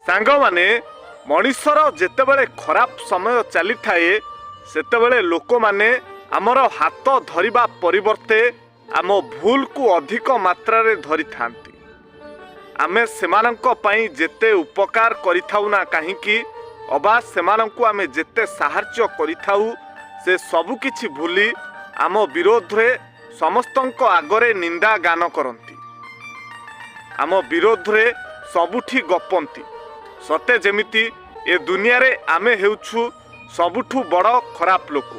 सांग माने मनीषर जेतेबेले खराब समय चली थाए सेतेबेले लोक माने आमर हाथ धरिबा परिवर्ते आम भूल को अधिक मात्रा रे धरि थांती। आमे सेमानंक पई जेते उपकार करिथाउ ना काहींकी अबा सेमानंकु आमे जेते साहाय्य करिथाउ से सबु किछि भूली आम विरोध रे समस्तंक आगरे निंदा गान करंती। आम विरोध रे सबुठी गपंती सते जेमिति ए दुनिया रे आमे हेउछु सबुठु बड़ खराब लोक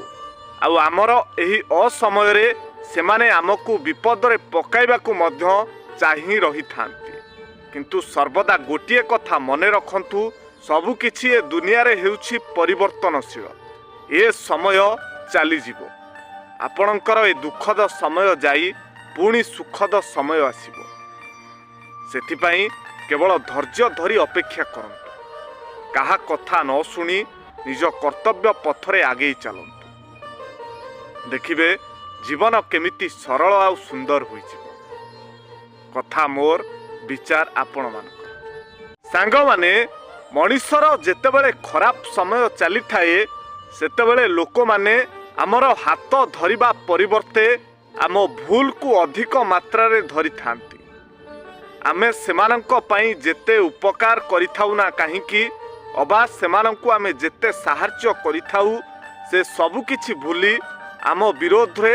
आउ आमर एही असमय रे सेमाने आमको विपद रे पकाइबाकू मध्य चाहि रही थांती। किंतु सर्वदा गोटिए कथा मने रखंतु सबु किछि ए दुनिया रे हेउछि परिवर्तनशील। ए समय चली जिवो आपणकर ए दुखद समय जाई पुणी सुखद समय आसीबो। सेथिपाई केवल धैर्य धरी अपेक्षा करंतु काहा कथा न शुणी निज कर्तव्य पथरे आगे चलंतु। देखिबे जीवन केमिति सरल आ सुंदर होई जिवो। कथा मोर विचार आपण मानक। सांग माने मनीषर जेतेबेले खराब समय चली थाए सेतेबेले लोक माने आमर हाथ धरिबा परिवर्ते आम भूल को अधिक मात्रा रे धरि थांती। आमे सेमानंक पई जेते उपकार करिथाउ ना काहींकी अबा सेमानंकु आमे जेते साहाय्य करिथाउ से सबु किछि भूली आम विरोध रे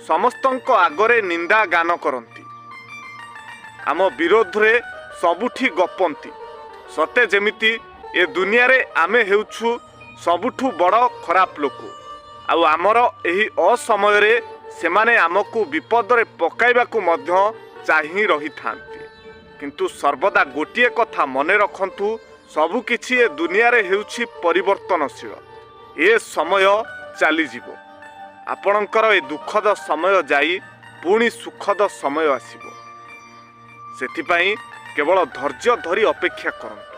समस्तंक आगरे निंदा गान करंती। आम विरोध रे सबुठी गपंती सते जेमिति ए दुनिया रे आमे हेउछु सबुठु बड़ खराब लोक आउ आमर एही असमय रे सेमाने आमको विपद रे पकाइबाकू मध्य चाहि रही थांती। किंतु सर्वदा गोटिए कथा मने रखंतु सबु किछि ए दुनिया रे हेउछि परिवर्तनशील। ए समय चली जिवो आपणकर ए दुखद समय जाई पुणी सुखद समय आसीबो। सेथिपाई केवल धैर्य धरी अपेक्षा करंतु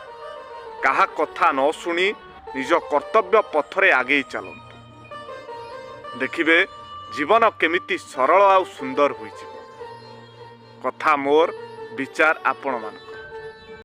काहा कथा न शुणी निज कर्तव्य पथरे आगे चलंतु। देखिबे जीवन केमिति सरल आ सुंदर होई जिवो। कथा मोर विचार आपण मानक।